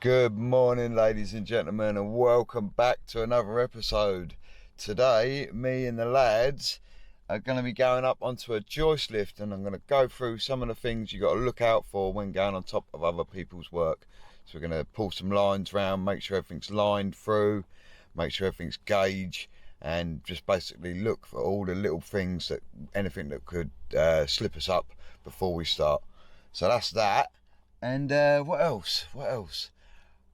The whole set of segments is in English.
Good morning, ladies and gentlemen, and welcome back to another episode. Today, me and the lads are going to be going up onto a joist lift, and I'm going to go through some of the things you got to look out for when going on top of other people's work. So we're going to pull some lines around, make sure everything's lined through, make sure everything's gauge, and just basically look for all the little things, that anything that could slip us up before we start. So that's that. And what else?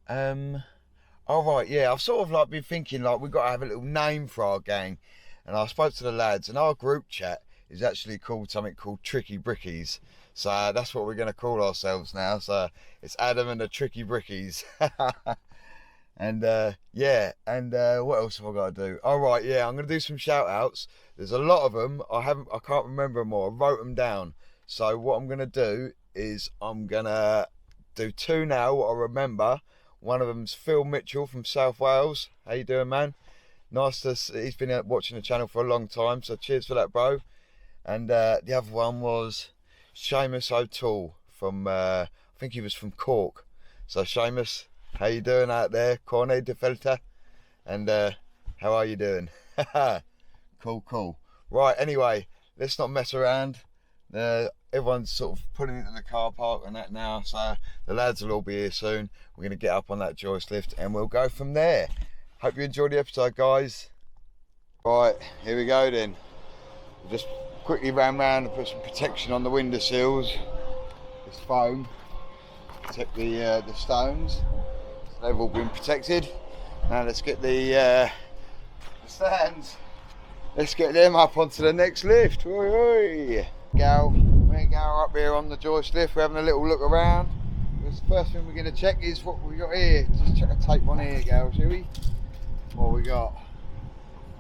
All right, yeah, I've sort of like been thinking like we've got to have a little name for our gang, and I spoke to the lads, and our group chat is actually called something called Tricky Brickies. So that's what we're going to call ourselves now. So it's Adam and the Tricky Brickies. And what else have I got to do? All right, yeah, I'm going to do some shout outs. There's a lot of them. I can't remember them all. I wrote them down. So what I'm going to do is I'm going to do two now, what I remember. One of them's Phil Mitchell from South Wales. How you doing, man? Nice to see. He's been watching the channel for a long time, so cheers for that, bro. And the other one was Seamus O'Toole from, I think he was from Cork. So Seamus, how you doing out there? Corne de Felta. And how are you doing? Cool. Right, anyway, let's not mess around. Everyone's sort of putting into the car park and that now, so the lads will all be here soon. We're going to get up on that joist lift and we'll go from there. Hope you enjoyed the episode, guys. Right, here we go then. We'll just quickly ran round and put some protection on the windowsills. This foam protect the stones, so they've all been protected. Now let's get the stands. Let's get them up onto the next lift. Oi. Gal, me and Gal are up here on the joist lift. We're having a little look around. The first thing we're going to check is what we got here. Just check a tape on here, Gal, shall we? What we got?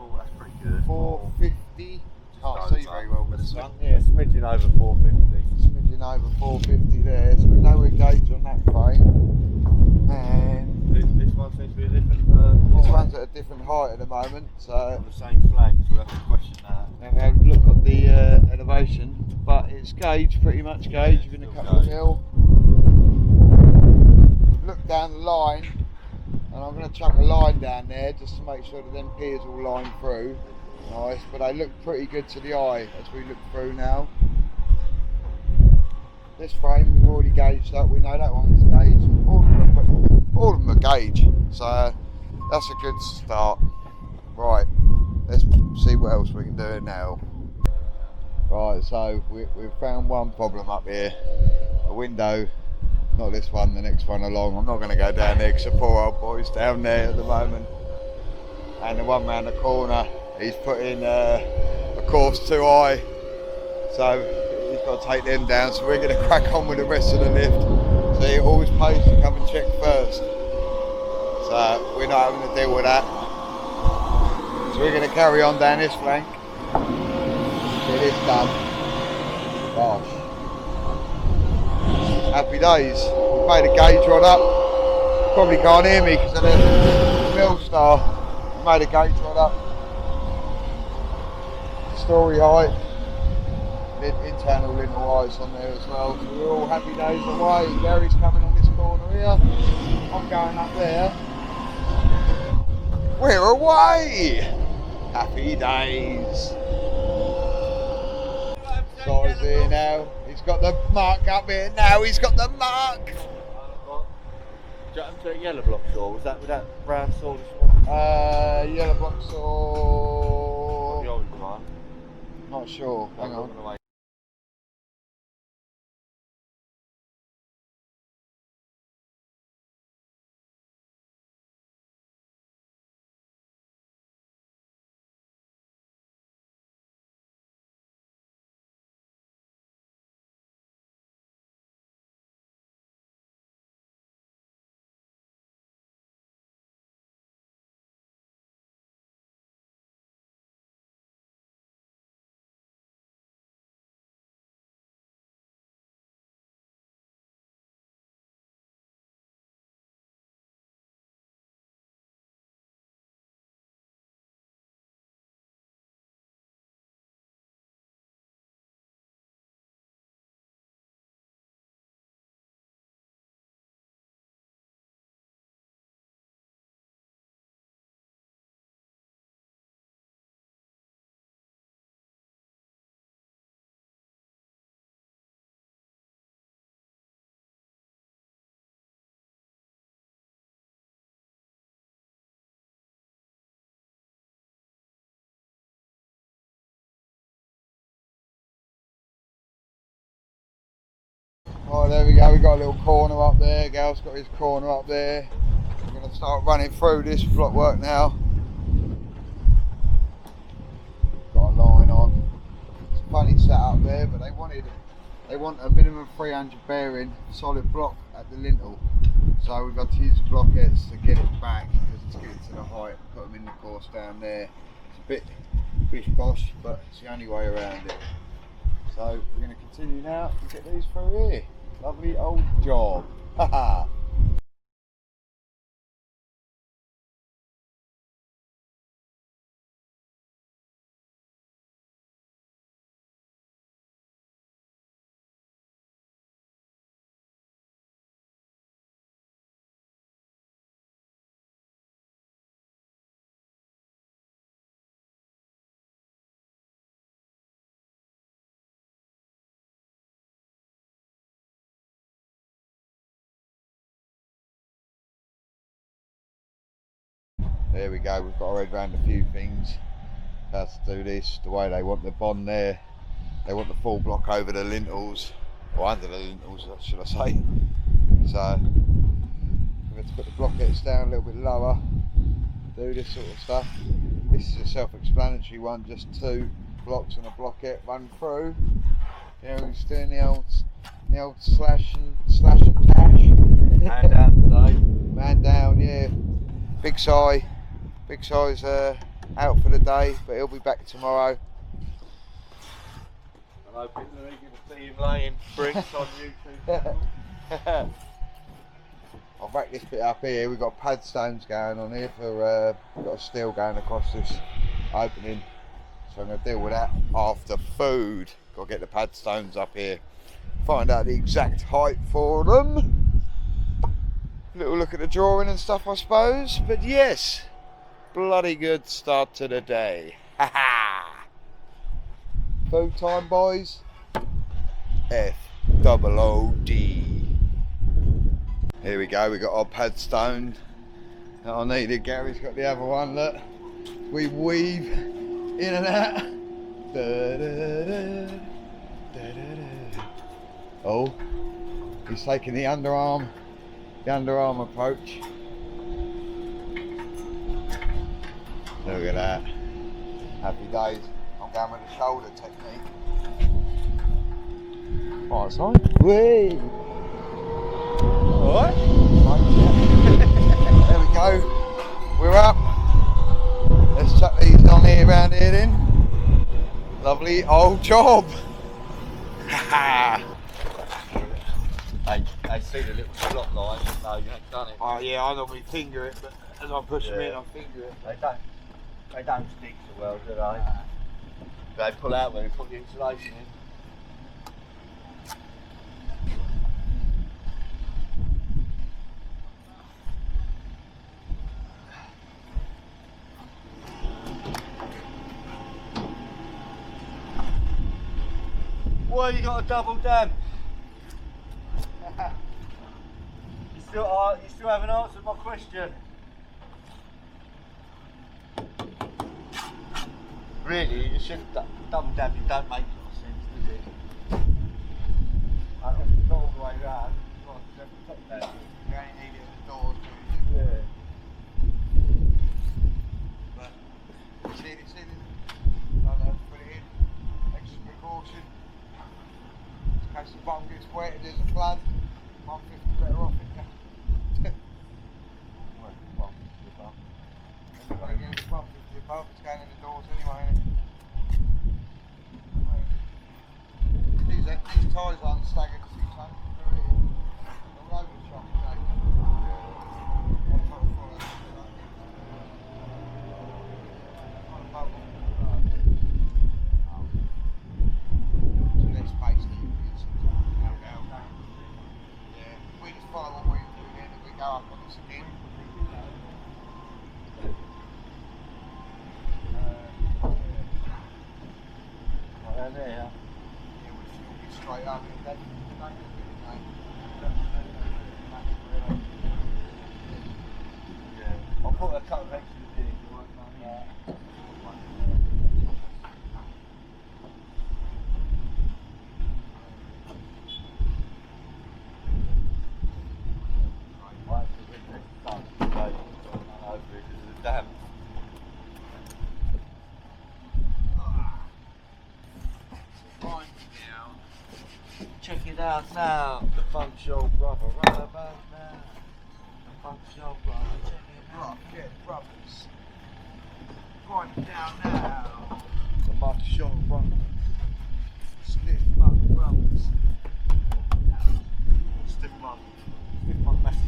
Oh, that's pretty good. 450. Can't see very well with the sun. Yeah, smidgen over 450. Smidgen over 450 there, so we know we're gauge on that frame. And this one seems to be a different this height. one's at a different height at the moment, so On the same flag, so we have to question that. now we have a look at the elevation, but it's gauge, pretty much gauge, Yeah, within a still couple of gauge. mil. We've looked down the line, and I'm going to chuck a line down there just to make sure that them piers all line through. Nice, but they look pretty good to the eye as we look through now. This frame we've already gauged up, we know that one is gauged. All of them are gauge, so that's a good start. Right, let's see what else we can do now. Right, so we've found one problem up here. The window, not this one, the next one along. I'm not going to go down there because the poor old boy's down there at the moment. And the one round the corner, he's put in a course too high, so he's got to take them down. So we're going to crack on with the rest of the lift. So it always pays to come and check first. So we're not having to deal with that. So we're going to carry on down this flank. Get this done. Gosh. Happy days. We've made a gauge rod up. Probably can't hear me because of the mill star. We made a gauge rod up. Story height. Internal lintel heights on there as well. So we're all happy days away. Gary's coming on this corner here. I'm going up there. We're away! Happy days. Guy's here now. He's got the muck up here now. He's got the muck. Do you have to a yellow block saw? Was that with that brown saw this morning? Yellow block saw. The orange one. Not sure. Hang on. Oh, there we go. We got a little corner up there. Gal's got his corner up there. We're going to start running through this block work now. Got a line on. It's a funny setup there, but they want a minimum 300 bearing solid block at the lintel. So we've got to use the blockheads to get it back, because to get it to the height, put them in the course down there. It's a bit bish bosh, but it's the only way around it. So we're going to continue now to get these through here. Lovely old job. Haha. There we go, we've got to read around a few things, how to do this, the way they want the bond there. They want the full block over the lintels, or under the lintels should I say. So we have to put the blockheads down a little bit lower, do this sort of stuff. This is a self-explanatory one, just 2 blocks and a blockhead run through. Yeah, we're just doing the old slash and dash. Man down today. Man down, yeah. Big size out for the day, but he'll be back tomorrow. I'm hoping that you're going to see him laying bricks on YouTube. I'll rack this bit up here. We've got pad stones going on here for we've got a steel going across this opening, so I'm going to deal with that after food. Got to get the pad stones up here, find out the exact height for them. Little look at the drawing and stuff, I suppose. But yes, bloody good start to the day. Ha ha! Food time, boys. F-O-O-D. Here we go. We got our pad stone that I needed. Gary's got the other one. Look, we weave in and out. Da, da, da, da, da, da. Oh, he's taking the underarm approach. Look at that. Happy days. I'm going with the shoulder technique. Alright, son. Whee! Alright. There we go. We're up. Let's chuck these on here around here then. Lovely old job. Ha They see the little slot line, no, you haven't done it. Oh yeah, I normally finger it, but as I push them in, I finger it. They don't stick so well, do they? They pull out when we put the insulation in. Why you got a double dam? You still haven't answered my question. Really, you shouldn't double dam. It don't make a lot of sense, does it? I think it's not all the way round. It's not just the top down. You only need it at the doors. Yeah. But see this in, like that, put it in, extra precaution. In case the bottom gets wet and there's a flood, 150 better off it. Well, 150 above. Everybody gets 150 above, it's going in the doors anyway, isn't it? These ties aren't staggered 600, they're here. All over the shop today. One top floor, that's like one above, one below. So there's space that you can see. Yeah, we just follow what we're doing and we go up on this again. Right there. Yeah, we'll still be straight up. I'll put a couple of extra things. now. The funk show brother, right about now. The funk show brother, check it out. Get brothers. Going down now. The muck show brother. Stiff muck brothers. Stiff muck massive.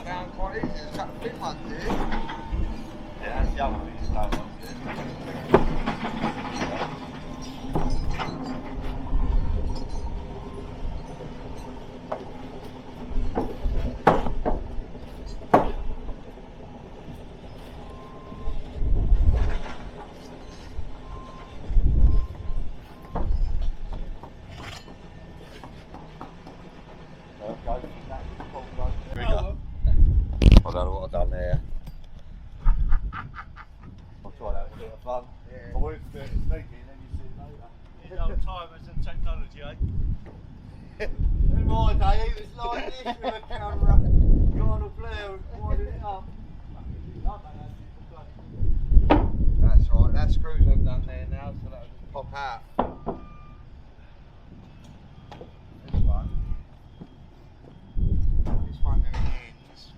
Down quite easy. There's a couple of big ones here. Yeah, that's the other thing that's going on. I don't know what I've done there. I'll try that with a bit of fun. Yeah. I wanted to do it sneaky and then you see it later. You know, time and technology, eh? In my day, it was like this with a camera. Got on a flare and winding it up. That's right. That screws I've done there now, so that'll just pop out. This one. This one there ends.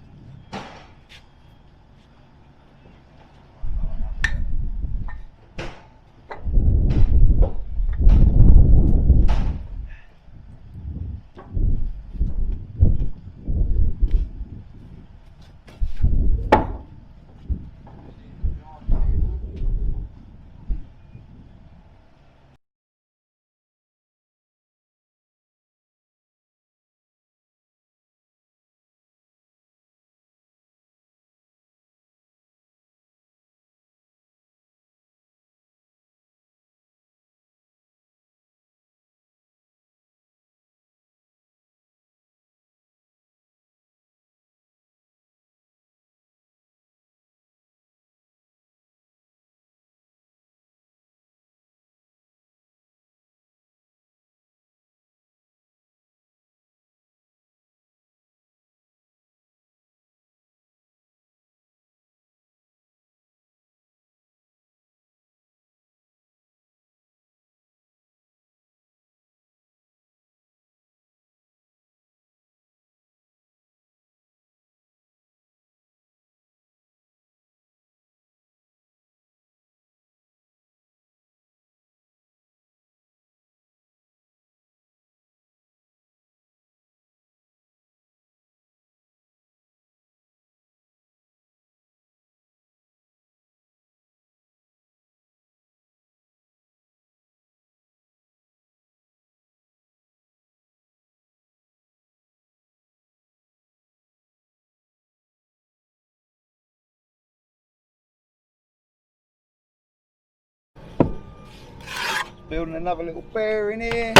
Building another little bearing here.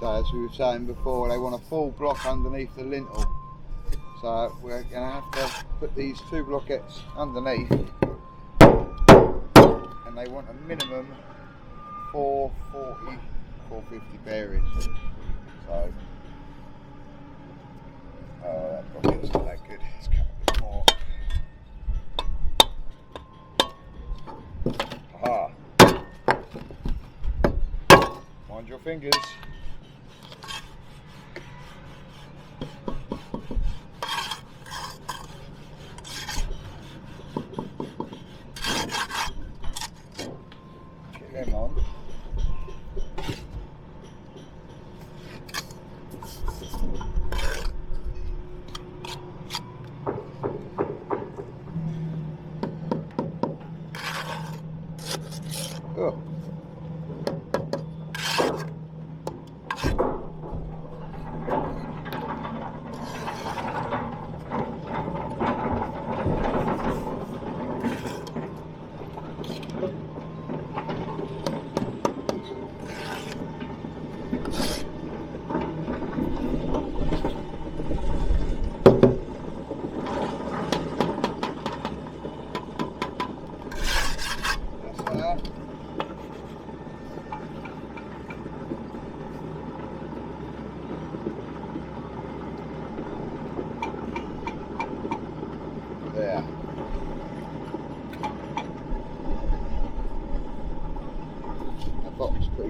So as we were saying before, they want a full block underneath the lintel. So we're going to have to put these 2 blockets underneath, and they want a minimum 440, 450 bearings. So that blocket's not that good. Let's cut a bit more. Aha. Mind your fingers. Get them on. Oh.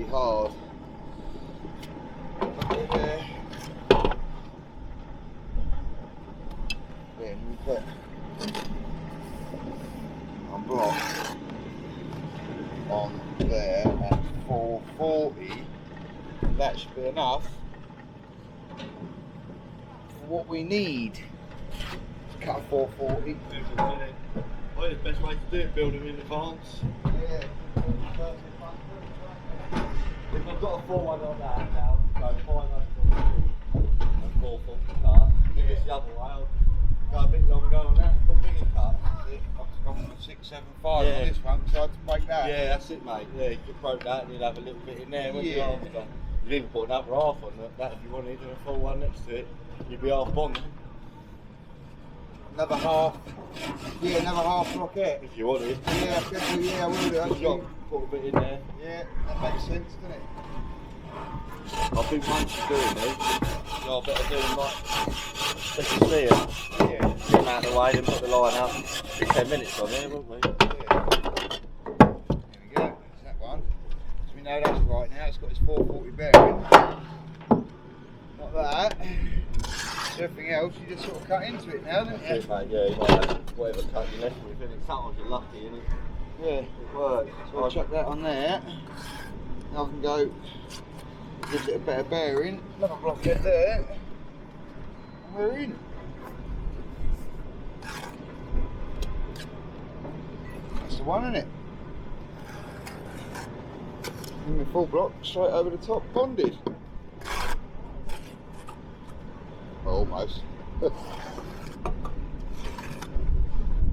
hard. Look at there. Then we put a block on there at 440. That should be enough for what we need. Cut 440. Well, the best way to do it, build them in advance. Yeah. If I've got a 4-1 on that now, go 500 and 440 cut. If it's the other way, I'll go a bit longer on that, a bigger cut. I've gone from 675 Yeah. on this one, so I had to break that. Yeah, that's it, mate. Yeah, you could broke that and you'll have a little bit in there, wouldn't you, Yeah. after? You'd even put another half on that if you wanted, and a full one next to it. You'd be half bond. Another half. Yeah, another half blockette. If you wanted. Yeah, I will do. You've got put a bit in there. Yeah, that makes sense, doesn't it? I think once you're doing these, you're better doing like, especially clear. Yeah. Get them out of the way, then put the line up. 10 minutes on there, won't we? There we go. There's that one. So we know that's right now. It's got its 440 bearing. Not that. Everything else, you just sort of cut into it now, don't That's you? it, mate. Yeah, you might have whatever cut you're left with, and sometimes you're lucky, innit? Yeah. It works. So I'll chuck that on there. Now I can go give it a better bearing. Another blockhead there. And we're in. That's the one, isn't it? And the full block straight over the top, bonded. Almost.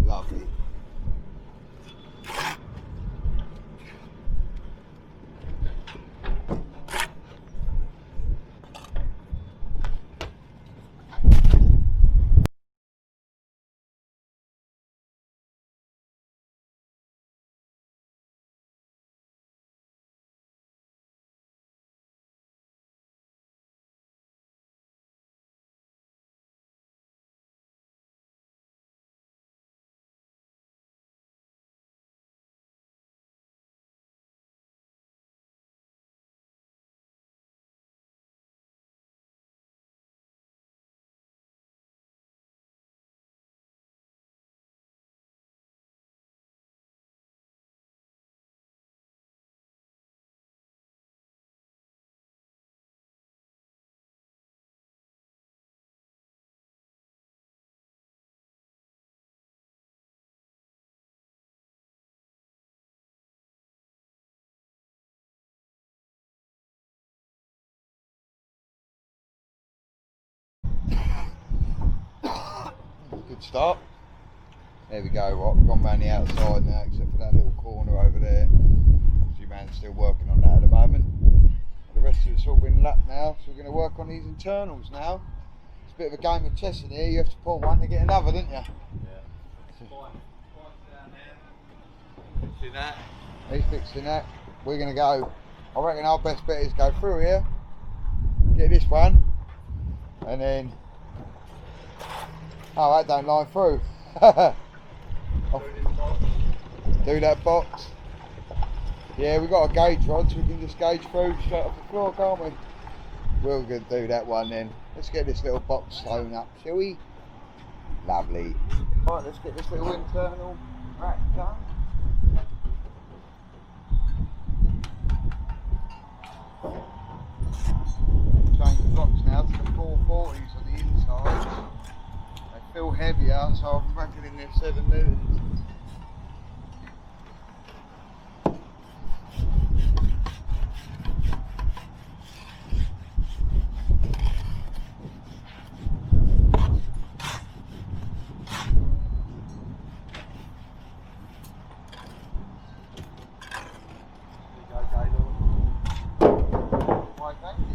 Lovely. Good start. There we go, right, we've gone round the outside now, except for that little corner over there. Your man's still working on that at the moment. The rest of it's all been lapped now, so we're going to work on these internals now. It's a bit of a game of chess in here, you have to pull one to get another, don't you? Yeah. Fixing that. He's fixing that. We're going to go, I reckon our best bet is go through here, get this one, and then, oh, that don't line through. Do that box. Yeah, we've got a gauge rod, so we can just gauge through straight off the floor, can't we? We're going to do that one then. Let's get this little box sewn up, shall we? Lovely. Right, let's get this little internal rack done. Change the blocks now to the 440s on the inside. They feel heavier, so I'm reckoning they're 7 newtons. Why, thank you.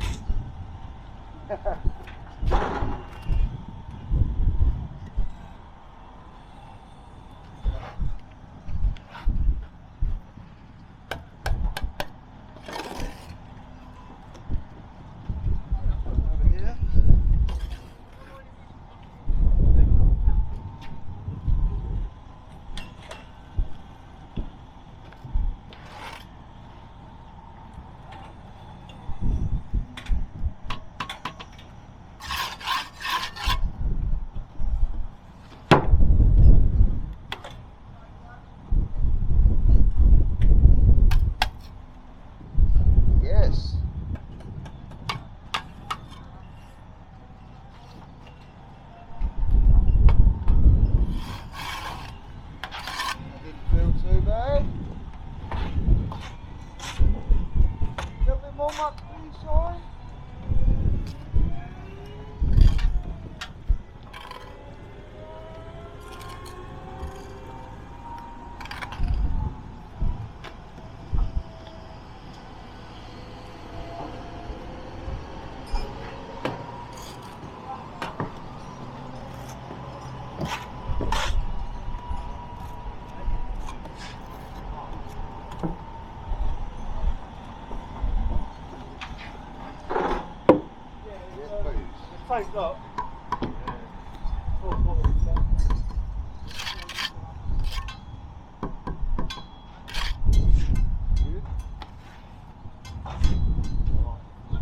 same block. Good.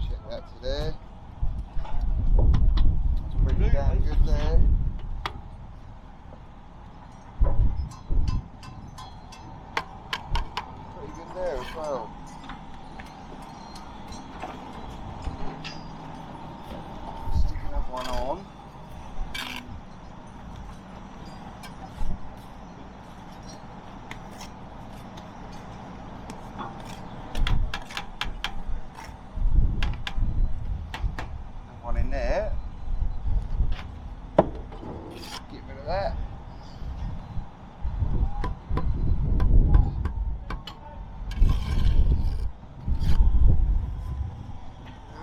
Check that to there. That's pretty damn good there. Pretty good there as well. Stick another one on. One in there. Get rid of that.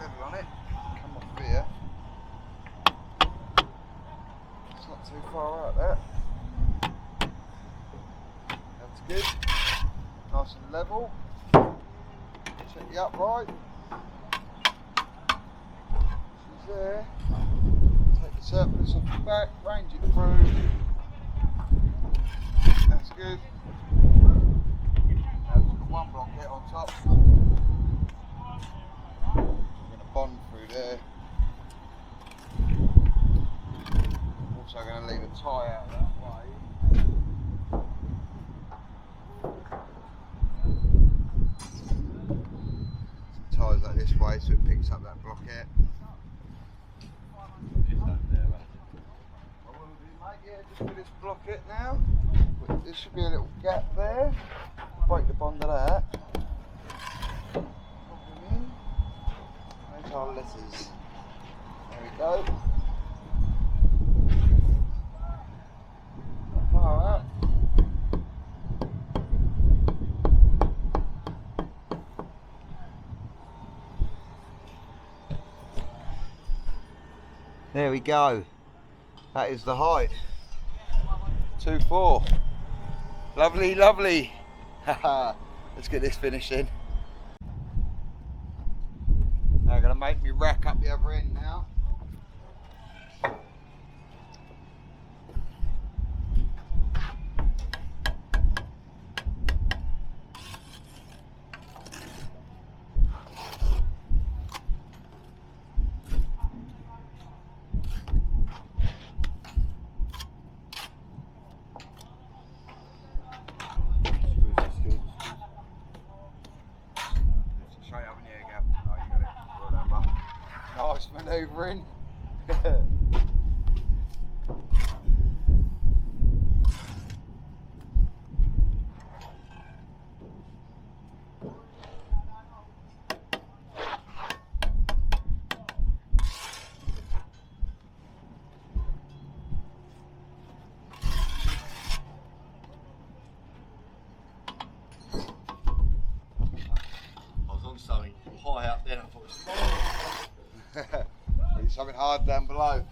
Level on it. Come off here. It's not too far out there. That's good. Nice and level. Check the upright. There. Take the surplus off the back, range it through. That's good. Now just got one blockhead on top. I'm going to bond through there. Also going to leave a tie out that way. Some ties like this way so it picks up that blockhead. Yeah, just for this blockhead now. There should be a little gap there. Break the bond of that. Pop them in. There's our letters. There we go. Not far out. There we go. That is the height. 2.4. Lovely, lovely. Let's get this finished in. Now I'm going to make me rack up the other end now. Nice manoeuvring. I was on something high up there. I thought it was Need something hard down below.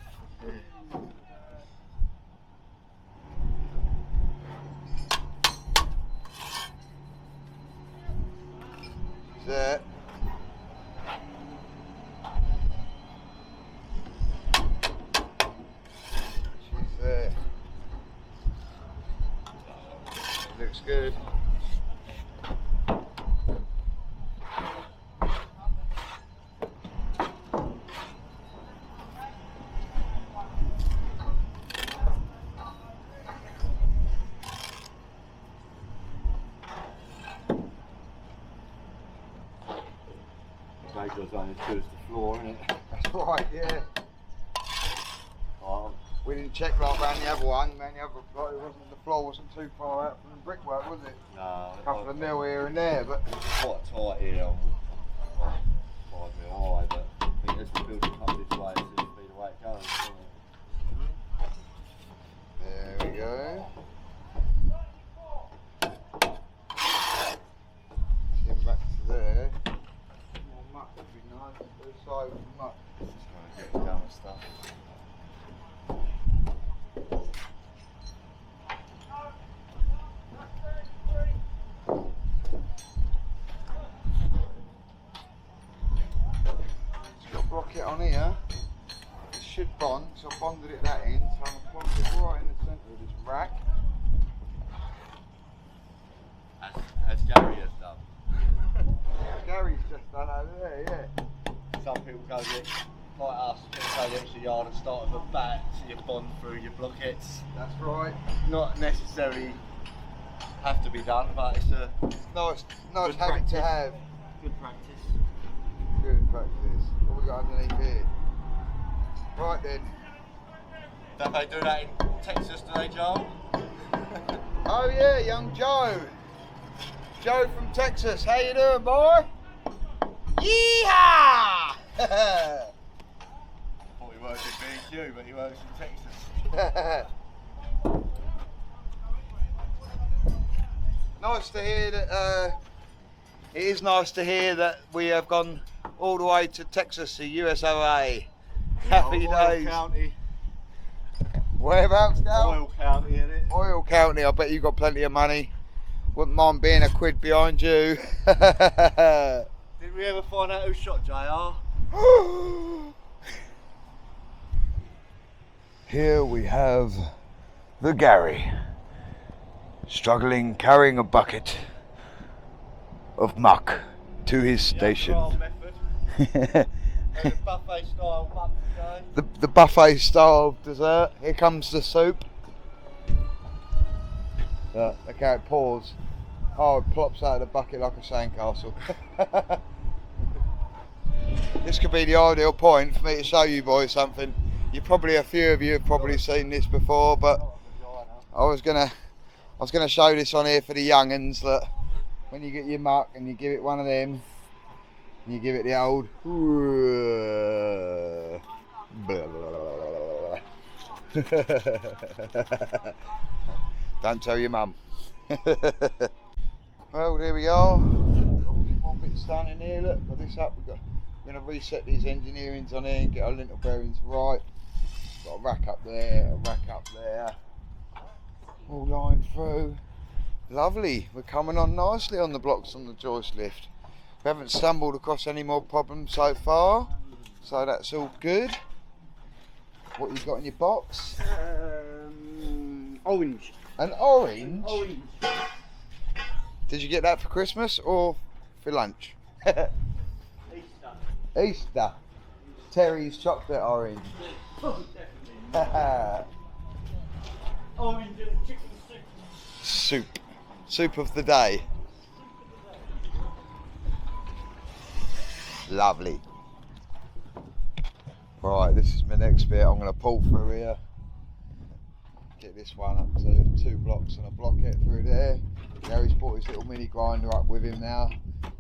There. She's there. Looks good. Make yours only as good as the floor, innit? That's right, yeah. We didn't check like around the other one, man. The other like, the floor wasn't too far out from the brickwork, was it? No. A couple of mil here and there, but it's quite tight here. 5 mil high, but I think as the building comes this way, it seems to be the way it goes. there we go. Get back to there. More muck would be nice. The side with muck. Just trying to get it down with stuff. It's got a blockhead on here. It's should bond, so I bonded it that end, so I'm going to plonk it right in the centre of this rack. As Gary has done. Gary's just done over there, yeah. Some people go get, like us, go the extra yard and start with a bat, so you bond through your blockheads. That's right. Not necessarily have to be done, but it's a Nice Good habit to practice. have. good practice. Good practice. What we got underneath here? Right then. Don't they do that in Texas, do they, Joel? Oh yeah, young Joe. Joe from Texas. How you doing, boy? Yeehaw! Thought he worked in B&Q, but he works in Texas. Nice to hear that. It is nice to hear that we have gone all the way to Texas, the USOA. Happy Oil days. County. Whereabouts now? Oil County, innit? Oil County. I bet you got plenty of money. Wouldn't mind being a quid behind you. Did we ever find out who shot JR? Here we have the Gary, struggling carrying a bucket of muck to his station. Method. And the buffet style muck today. The buffet style dessert. Here comes the soup. Look how it pours. Oh, it plops out of the bucket like a sandcastle. This could be the ideal point for me to show you boys something. A few of you have probably seen this before, but I was gonna show this on here for the young'uns, that when you get your muck and you give it one of them, and you give it the old don't tell your mum. Well, there we are. One bit done in here. Look, got this up. We're going to reset these engineerings on here and get our lintel bearings right. Got a rack up there, a rack up there. All lined through. Lovely. We're coming on nicely on the blocks on the joist lift. We haven't stumbled across any more problems so far, so that's all good. What you got in your box? Orange. An orange? Orange. Did you get that for Christmas or for lunch? Easter. Easter. Terry's chocolate orange. Oh, definitely. Orange and chicken soup. Soup of the day. Lovely. Right, this is my next bit. I'm going to pull through here. Get this one up to 2 blocks and a blockhead through there. Gary's brought his little mini grinder up with him now.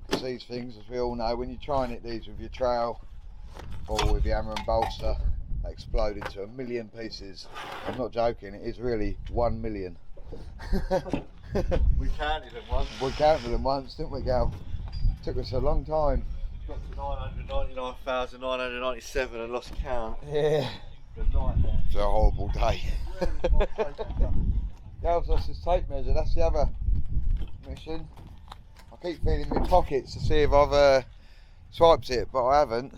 Because these things, as we all know, when you try and hit these with your trowel or with your hammer and bolster, they explode into 1,000,000 pieces. I'm not joking, it is really 1,000,000. We counted them once. We counted them once, didn't we, Gal? Took us a long time. Got to 999,997 and lost count. Yeah. Good nightmare. It's a horrible day. Gal's lost his tape measure, that's the other mission. I keep feeling in my pockets to see if I've swiped it, but I haven't.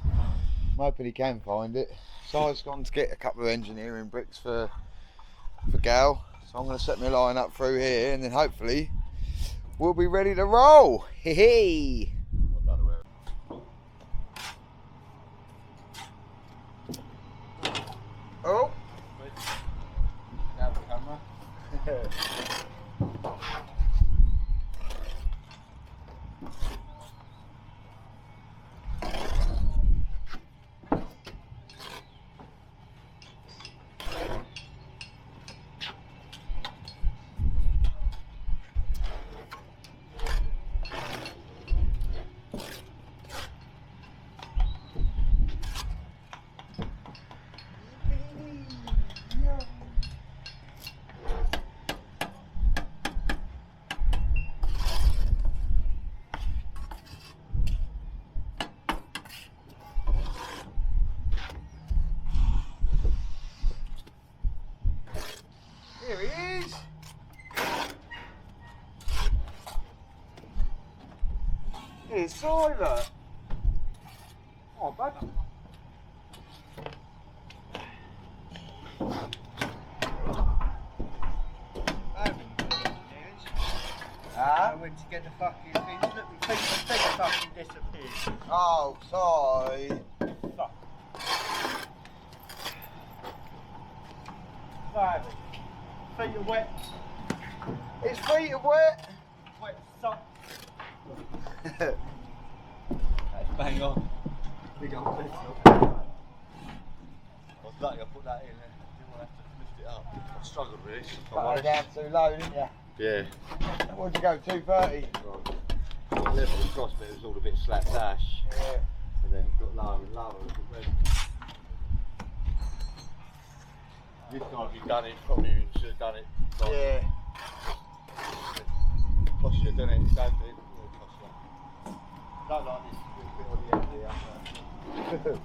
I'm hoping he can find it. So I've gone to get a couple of engineering bricks for Gal. So I'm going to set my line up through here and then hopefully we'll be ready to roll. Hee hee! Oh! Now the camera. Here he is. Here's Siler. Oh, bud. went to get the fucking things. Look, my feet fucking disappeared. Oh, sorry. Fuck. Right. Feet are wet. His feet are wet. Wet sock. That's bang on. Big old pencil. I was lucky I put that in there. Didn't want to have to lift it up. I struggled with this. if I'm Put honest. down too low, didn't you? Yeah. What'd you go, 230? Right. Level across, but it was all a bit slapdash. Yeah. And then it got lower and lower. This time you've done it, probably you should have done it. Like, Yeah. cost you, done it? Don't do it. It'll cost you. Don't like this bit on the end here. Yeah.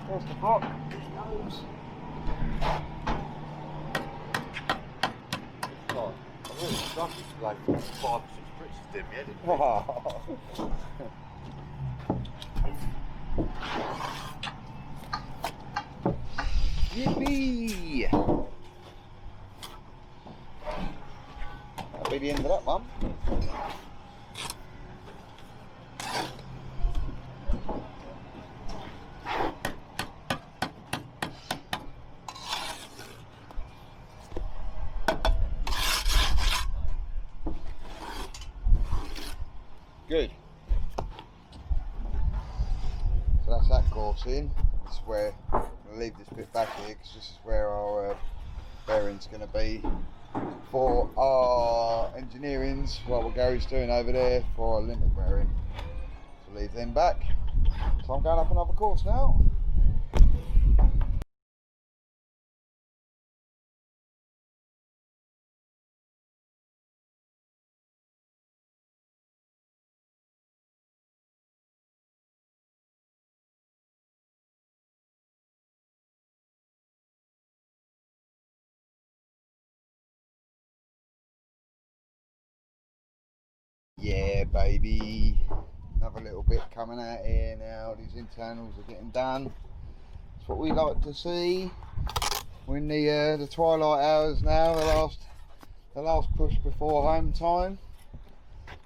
There's the block. God, I really struck it like 5 or 6 bricks to dim yet. Yippee! That'll be the end of that one. Good. So that's that course in. This is where I'm going to leave this bit back here because this is where our bearing's going to be for our engineering's, what Gary's doing over there for our lintel bearing. So leave them back. So I'm going up another course now. Yeah, baby. Another little bit coming out here now. These internals are getting done. That's what we like to see. We're in the twilight hours now. The last push before home time.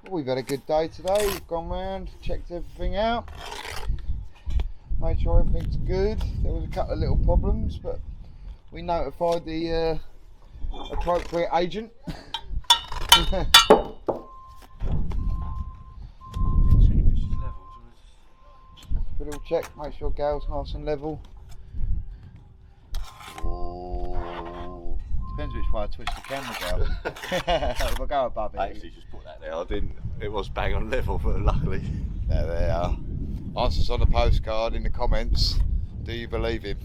Well, we've had a good day today. We've gone round, checked everything out, made sure everything's good. There was a couple of little problems, but we notified the appropriate agent. A little check, make sure Gale's nice and level. Oh, depends which way I twist the camera, Gale. If I go above it. I actually just put that there. I didn't. It was bang on level, but luckily. There they are. Answers on the postcard in the comments. Do you believe him?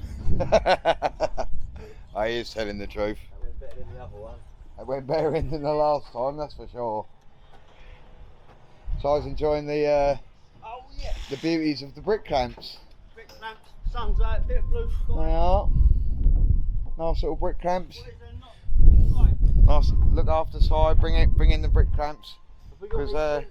Oh, he is telling the truth. That went better than the other one. It went better in than the last time, that's for sure. So I was enjoying the Oh yeah. the beauties of the brick clamps. Brick lamps, sun's out, bit of blue sky. They are. Nice little brick clamps. What is there not? Right. Nice. Look after side. Bring in the brick clamps. Have we got Because all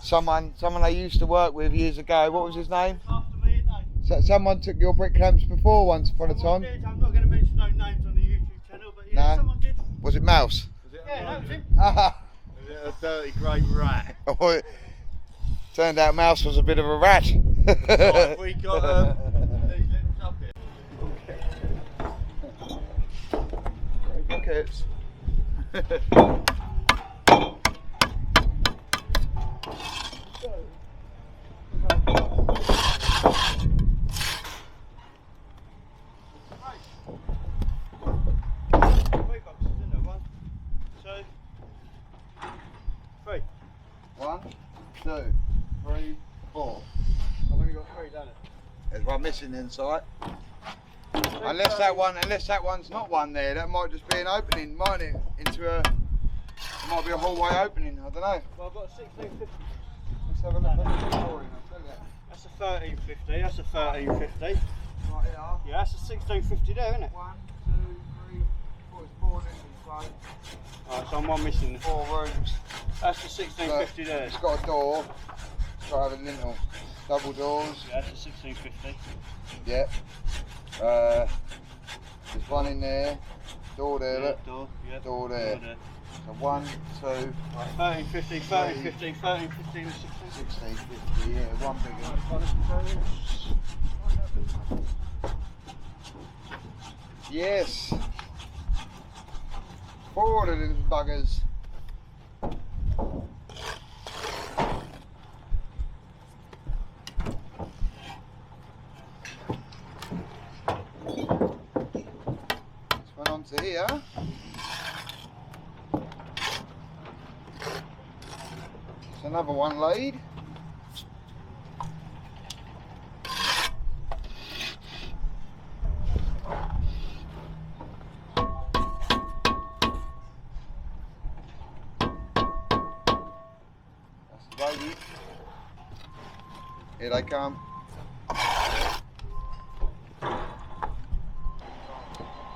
the someone I used to work with years ago. What was his name? After me, ain't they? So, someone took your brick clamps before once upon a Someone time. did. I'm not going to mention no names on the YouTube channel, but yeah, No. someone did. Was it Mouse? Yeah, that was him. Ah. Is it a dirty great rat? Turned out Mouse was a bit of a rat. Right, we got these littles up here. Buckets. Three boxes, isn't there? 1, 2, 3. 1, 2, 3, 4. I've only got 3, don't it? There's one missing inside. Unless that one's not one there, that might just be an opening, mightn't it? It might be a hallway opening, I don't know. Well, I've got a 1650. Let's have a look at the drawing, I'll tell you that. That's a 1350. That's a 1350. Right here. Yeah, that's a 1650 there, isn't it? 1, 2, 3, 4, it's 4 inches, Alright, so I'm one missing. 4 rooms. That's the 1650 there. It's got a door. Try having lintel. Double doors. Yeah, that's a 1650. Yep. There's one in there, door there, look. Door, yep. Door there. So 1, 2, Right, 13, 15, 13, 15, 13, 15 and 16. 16, 50, yeah, one bigger. Yes. 4 of the little buggers. This one onto here. There's another one laid. Lady. Here they come.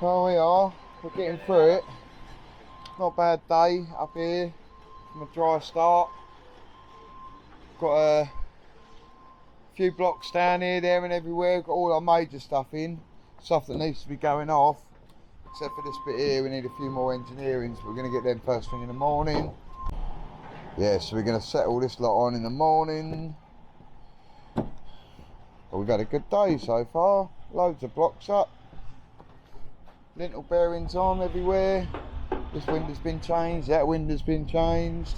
Well, we are. We're getting through it. Not a bad day up here from a dry start. Got a few blocks down here, there and everywhere. Got all our major stuff in. Stuff that needs to be going off. Except for this bit here, we need a few more engineering, so we're going to get them first thing in the morning. Yeah, so we're going to settle this lot on in the morning. But we've had a good day so far. Loads of blocks up. Lintel bearings on everywhere. This window's been changed, that window's been changed.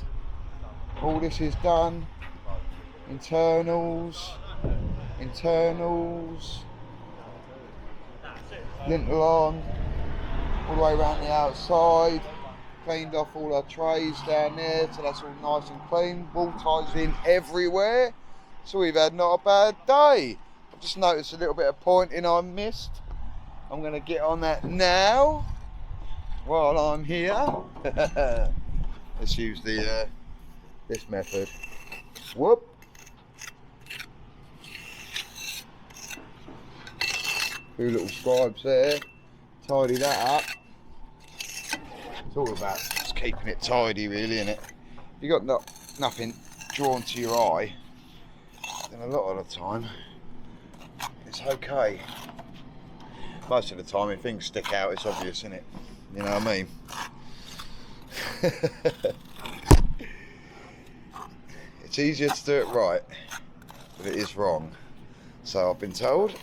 All this is done. Internals. Lintel on. All the way around the outside. Cleaned off all our trays down there, so that's all nice and clean. Wall ties in everywhere, so we've had not a bad day. I've just noticed a little bit of pointing I missed. I'm going to get on that now while I'm here. Let's use the this method. Whoop. Two little scribes there. Tidy that up. It's all about just keeping it tidy, really, isn't it? If you got nothing drawn to your eye, then a lot of the time it's okay. Most of the time, if things stick out, it's obvious, isn't it? You know what I mean? It's easier to do it right, but it is wrong. So I've been told.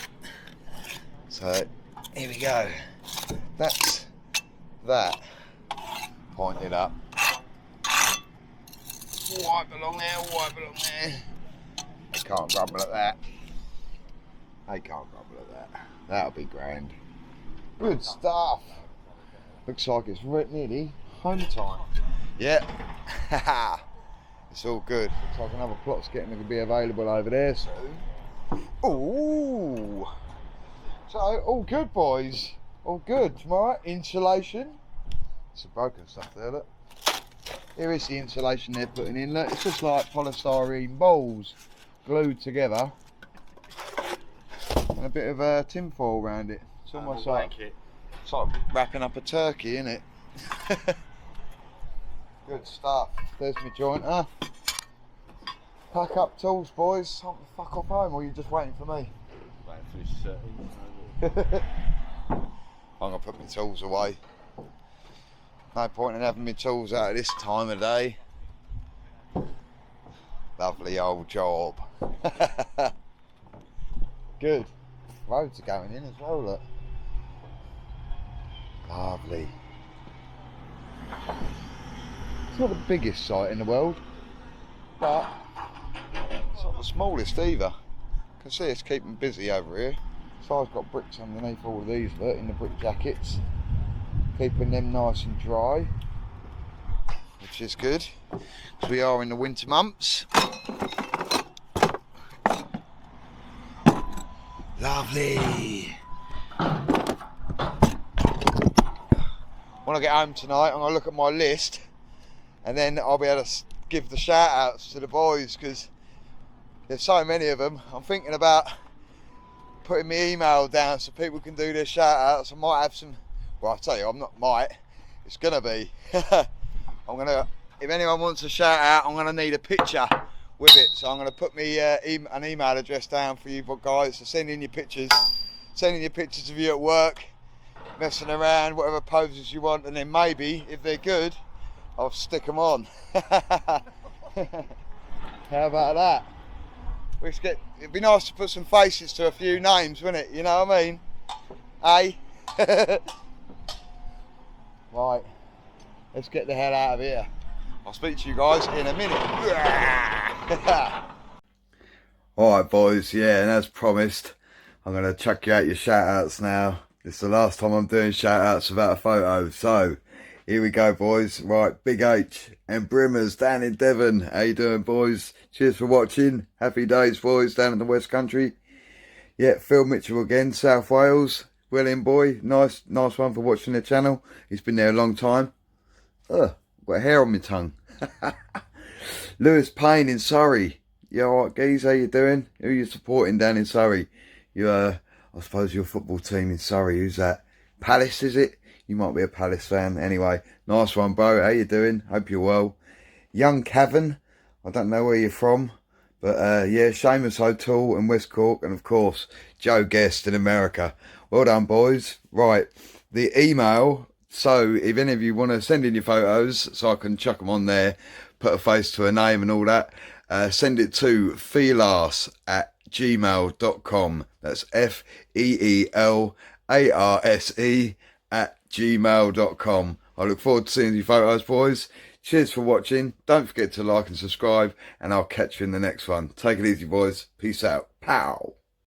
So here we go. That's that. Pointed up. Wipe along there, wipe along there. They can't grumble at that. They can't grumble at that. That'll be grand. Good stuff. Looks like it's nearly home time. Yeah. It's all good. Looks like another plot's getting to be available over there soon. Ooh. So, all good, boys. All good. Tomorrow, insulation. Some broken stuff there, look. Here is the insulation they're putting in. Look, it's just like polystyrene balls glued together. And a bit of tin foil around it. It's almost like wrapping up a turkey, isn't it? Good stuff. There's my jointer. Pack up tools, boys. Time to fuck off home, or are you just waiting for me? Waiting for this I'm gonna put my tools away. No point in having my tools out at this time of day. Lovely old job. Good. Roads are going in as well, look. Lovely. It's not the biggest site in the world, but it's not the smallest either. You can see it's keeping busy over here. So I've got bricks underneath all of these, look, in the brick jackets. Keeping them nice and dry, which is good, because we are in the winter months. Lovely. When I get home tonight, I'm going to look at my list, and then I'll be able to give the shout outs to the boys, because there's so many of them. I'm thinking about putting my email down so people can do their shout outs. I might have some. Well, I'll tell you, it's gonna be. If anyone wants a shout out, I'm gonna need a picture with it. So I'm gonna put me an email address down for you guys to send in your pictures. Send in your pictures of you at work. messing around, whatever poses you want, and then maybe, if they're good, I'll stick them on. How about that? It'd be nice to put some faces to a few names, wouldn't it? You know what I mean? Hey? Right, let's get the hell out of here. I'll speak to you guys in a minute. Alright boys, yeah, and as promised, I'm going to chuck you out your shout-outs now. This is the last time I'm doing shout-outs without a photo, so here we go boys. Right, Big H and Brimmers down in Devon. How you doing boys? Cheers for watching. Happy days boys down in the West Country. Yeah, Phil Mitchell again, South Wales. William boy, nice one for watching the channel. He's been there a long time. Ugh, got hair on my tongue. Lewis Payne in Surrey. You alright geez, how you doing? Who are you supporting down in Surrey? You I suppose your football team in Surrey, who's that? Palace is it? You might be a Palace fan. Anyway, nice one bro, how you doing? Hope you're well. Young Cavan, I don't know where you're from, but yeah, Seamus O'Toole in West Cork, and of course Joe Guest in America. Well done boys. Right, the email, so if any of you want to send in your photos so I can chuck them on there, put a face to a name and all that, send it to feelarse@gmail.com. That's FEELARSE@gmail.com. I look forward to seeing your photos, boys. Cheers for watching. Don't forget to like and subscribe, and I'll catch you in the next one. Take it easy, boys. Peace out. Pow.